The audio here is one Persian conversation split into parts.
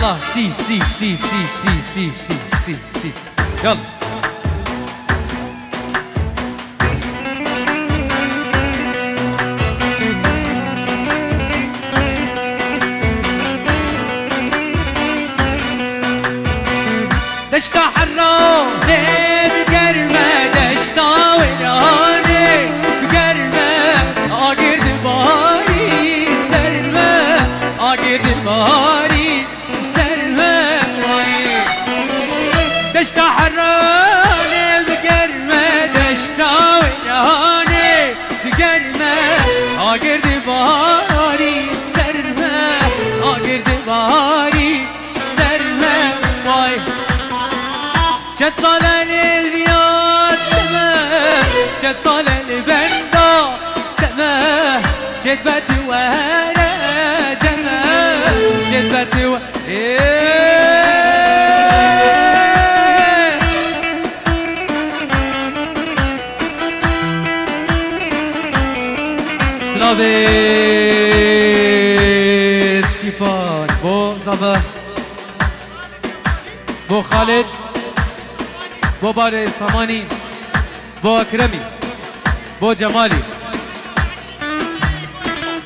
يلا سي سي سي سي سي سي سي سي سي يلا دشتا حرانه بگرمه دشتا ورانه بگرمه آگر دباری سرمه آگر دباری سرمه دشتا حرانه بگرمه دشتا ورانه بگرمه آگر دباری سرمه آگر دباری سرمه وای چند سال البيات تمام چند سال البندا تمام جدبت وانا جمال جدبت سلامي سيفان بو زبا بو خالد بو بار سامانی بو اکرمی بو جمالی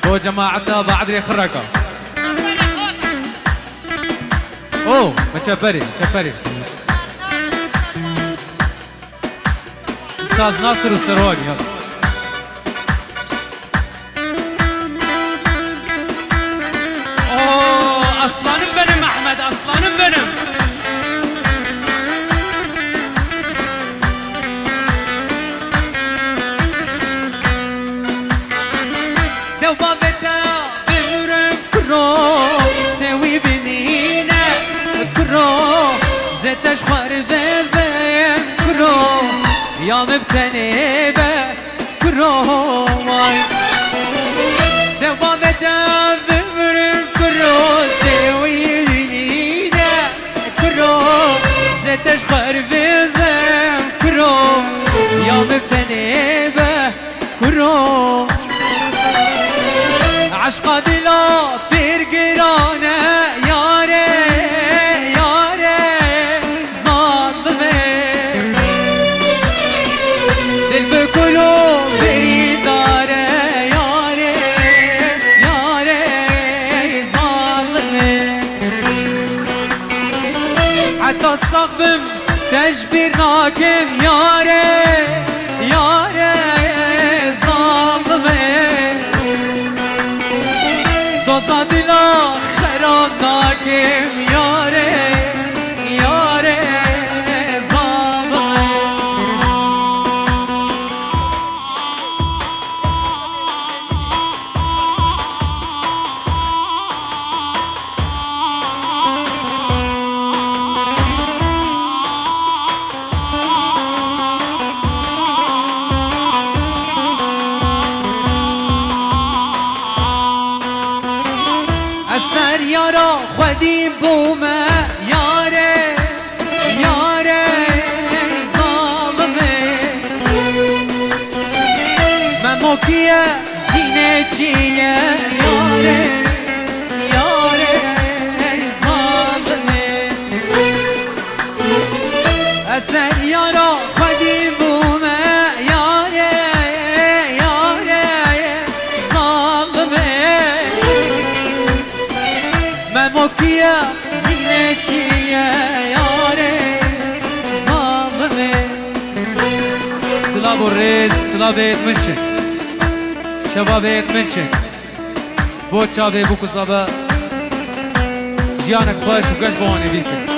بو جماعتنا بعدري خرقة اوه متشبري متشبري استاذ ناصر السرواني يلا اوه اصلان بنم احمد اصلان بنم زتش خاربه کرو یا مبتنی به کرو دوام دم کرو سوی بینیده کرو زتش خاربه کرو یا مبتنی به کرو عشق دلا فرقرانه یاره صاحبم تجبير ناكم ياري ياري ظالمي صوت دلا خراب ناكم ياري ياري ظالمي یارا خودیم بومه یاره یاره ظالمه من موکیه زینه چیه یاره یاره ظالمه اصل یارا خودیم بومه یاره یاره ظالمه موكية زينتية ياري ظالمي سلاب الريز سلابيت منشن شبابيت منشن بو چاوي بو كزابا جيانك باش وقاش بواني بيكن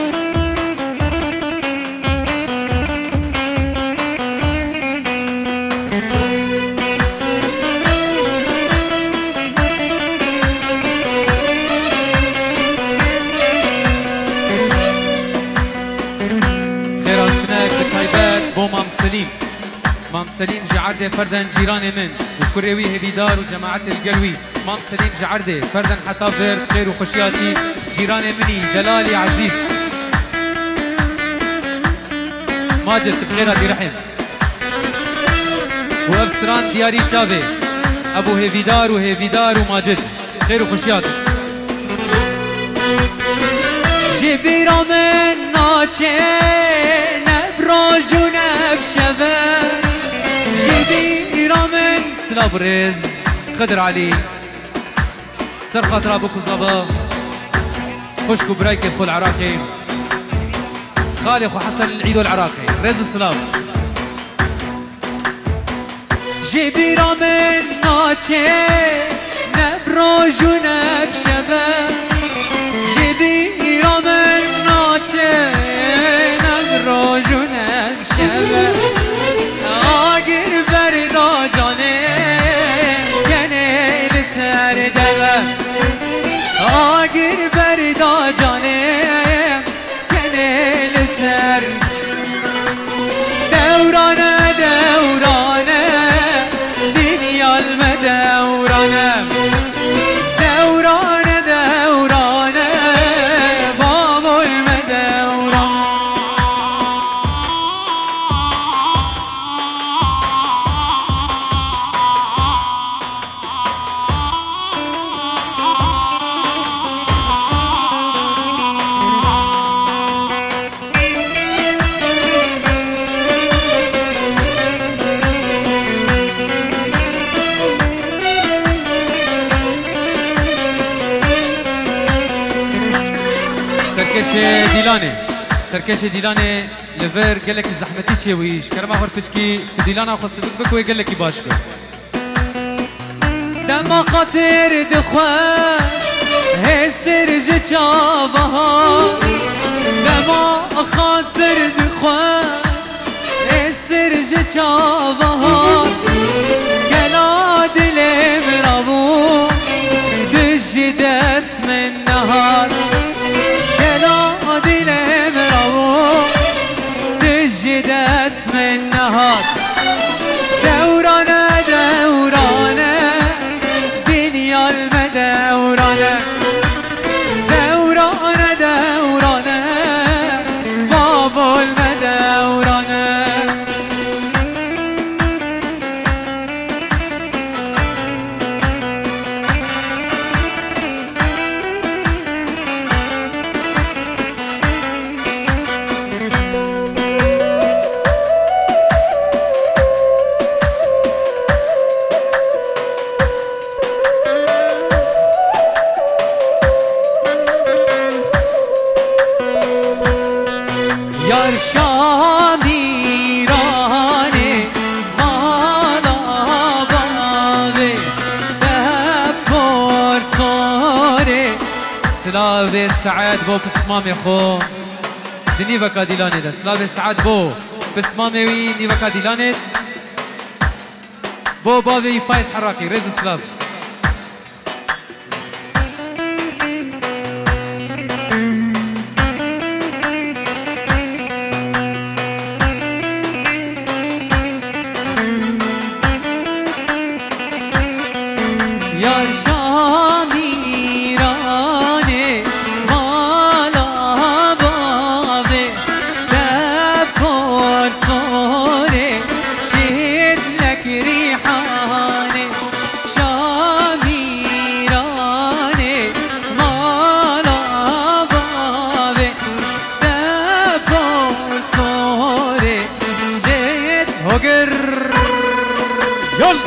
مام سليم جعرده فردا جيران من وكروي هبيدار وجماعة القلوي مام سليم جعرده فردا حتى فير خير وخشياتي جيران مني دلالي عزيز ماجد بخيراتي رحم وافسران دياري جابي ابو هبيدار وماجد خير وخشياتي جبيرا من ناچه نبراج و نبشبه جبيرا من سلابرز خضر علي سر خاطر ابوك الزبا خشكو برايك الفول العراقي خالي اخو حسن العيدو العراقي رز السلام جبيرا من ناچه نبراج و نبشبه جبيرا من ناچه نبراج و نبشبه آگر بردا جانه کنه لسر دبه آگر بردا جانه کنه لسر دورانه دورانه دنیا المدورانه دورانه دورانه باب المدورانه سرکش دیلانه لور گلک زحمتی چه ویش کرما هرفچکی دیلانا خاصه بک و گلکی باش به دما خاطر دخواست هسرج چاوها دما خاطر دخواست هسرج چاوها گلا دل مرابو دج دست من نهار دست من نهاد دورانه دورانه دنیا المدورانه دورانه دورانه باب المدورانه یار شامیرانه مالا باوه ده پرساره سلاوه سعد بو بسمام خو دنی وکا دیلانه ده سلاوه سعد بو بسمام وی نی وکا دیلانه بو باوه فایز حراقی رزو سلاو یار شامیرانه مالا باوه ده پرسونه شهد لک ریحانه شامیرانه مالا باوه ده پرسونه شهد هگر یل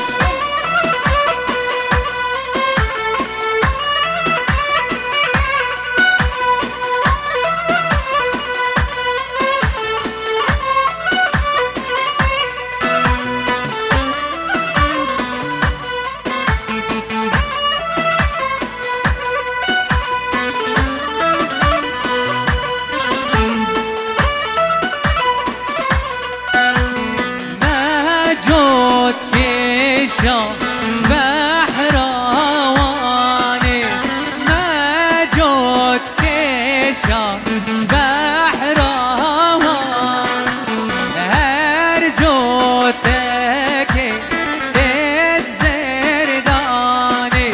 بحراواني ما جود كيشا بحراوان هر جوتك الزرداني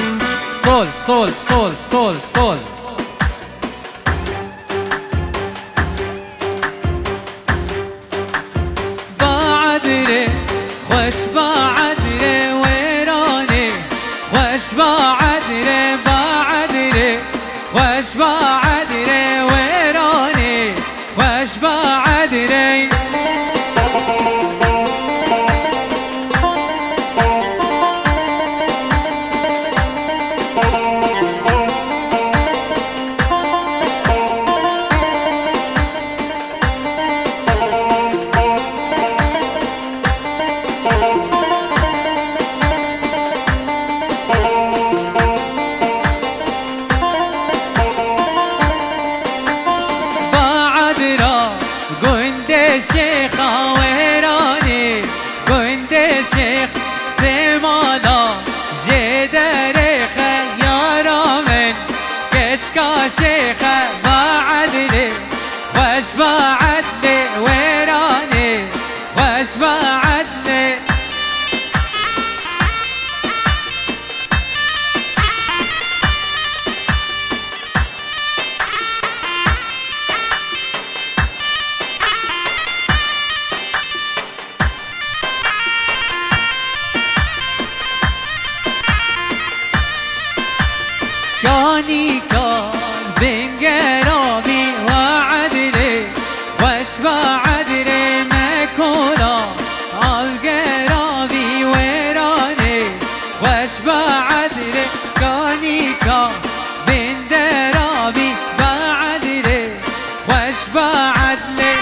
صول صول صول صول صول بعدري خوش بعدري ويراني خوش بعدري بعدري خوش بعدري ويراني كاني كان بين قرابي وعدلي واشبع عدلي ما كولا القرابي ويراني واشبع عدلي كاني كان بين درابي بعدلي واشبع عدلي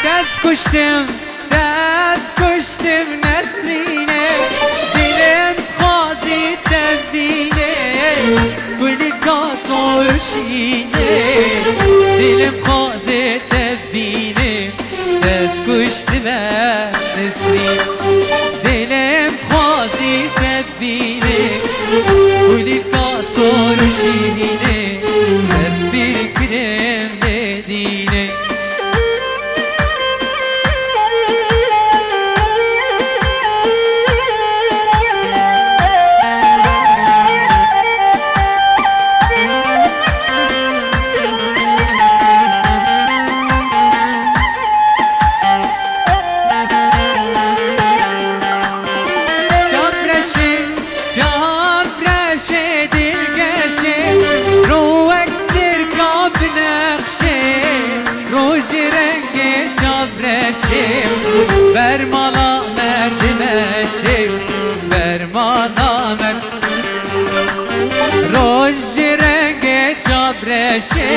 تسكشتم نسريني دلم خازي تبيني كل قاصر شيني دلم خازي تبيني تسكشتم نسريني دلم خازي تبيني كل قاصر شيني تسبير كرم ديني برمالا مرد مشی برمالا مرد روز رنگ جابرشی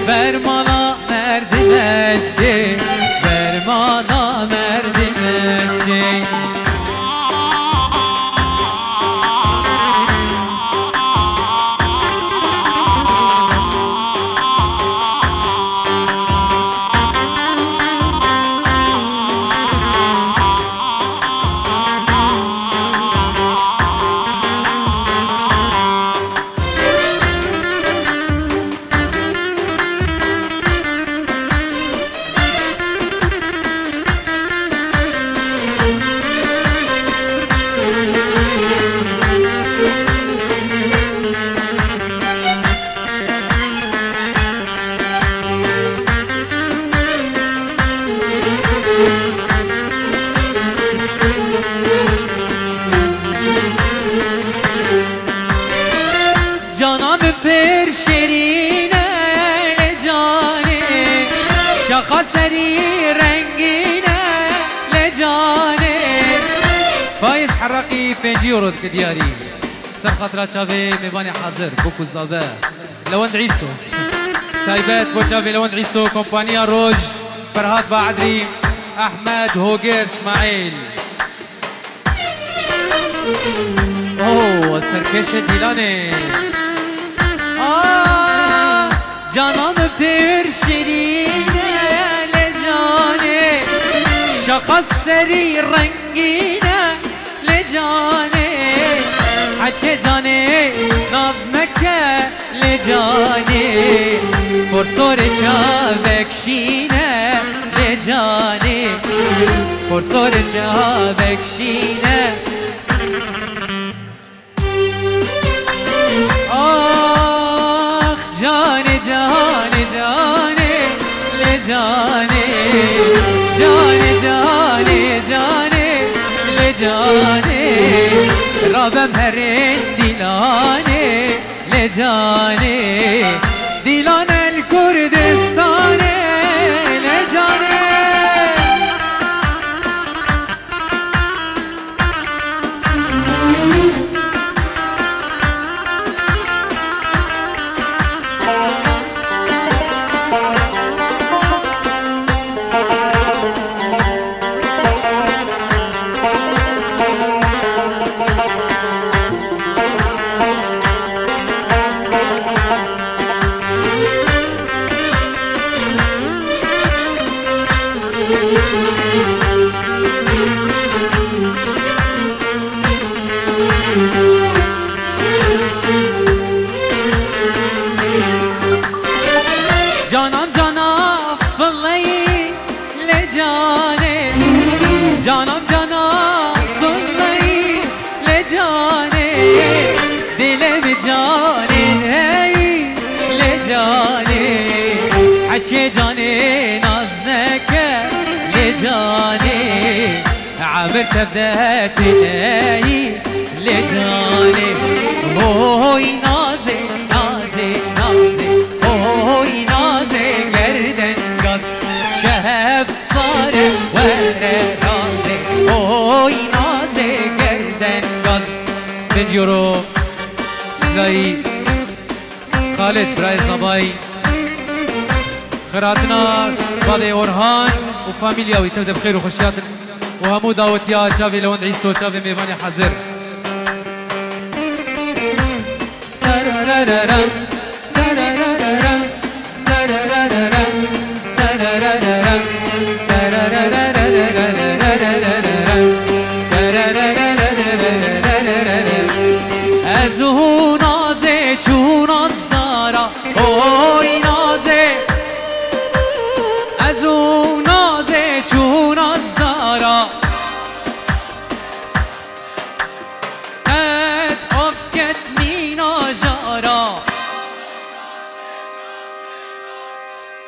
برمالا مرد مشی برمالا مرد مشی جانم پر شیرینه لجانه شاخا سری رنگینه لجانه فايز حرقي فنجي ورد كدياري سر خاطرات شافي ميباني حاضر بوكو الزابا لوند عيسو تايبات بو شافي لوند عيسو كومبانيا روج فرهاد بعدري احمد هوجر اسماعيل اوه سركشه ديلاني جانم پر شیرینه لجانه شخص سری رنگینه لجانه حچه جانه ناز نکه لجانه پرسور چاوکشینه لجانه پرسور چاوکشینه جاني جاني جاني لجاني جاني جاني جاني لجاني رابم هرين ديلاني لجاني ديلان الكردستاني لجاني جانم جانم فلي لجاني جانم جانم فلي لجاني دلم جاني هي لجاني حكي جاني نازنك لجاني عبرت بدأت لي لجاني هوي نازي يورو لاي خالد براي زباي خراتنا بالي اورهان وفاميليا ويتبدا بخير وخشيات وهمو داوتيا شافي لون عيسو شافي ميفاني حزر ازو نازه چون از دارا اوی نازه ازو نازه چون از دارا اد افکت مینا جارا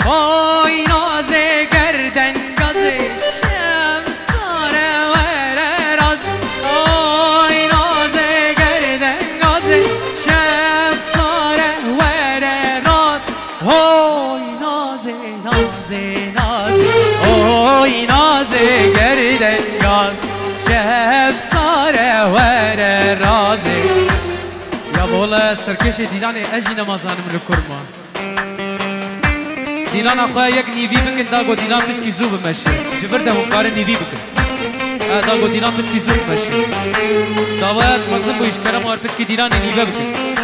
اوی نازه گردن گازش والله سركش ديلان اجي نمازان من الكرمه ديلان اخويا يك نيفي بكن داغو ديلان بشكي زوب ماشي جبرده مقارن نيفي بكن داغو ديلان بشكي زوب ماشي داوات مصب ويش كرم وار بشكي ديلان نيفي بكن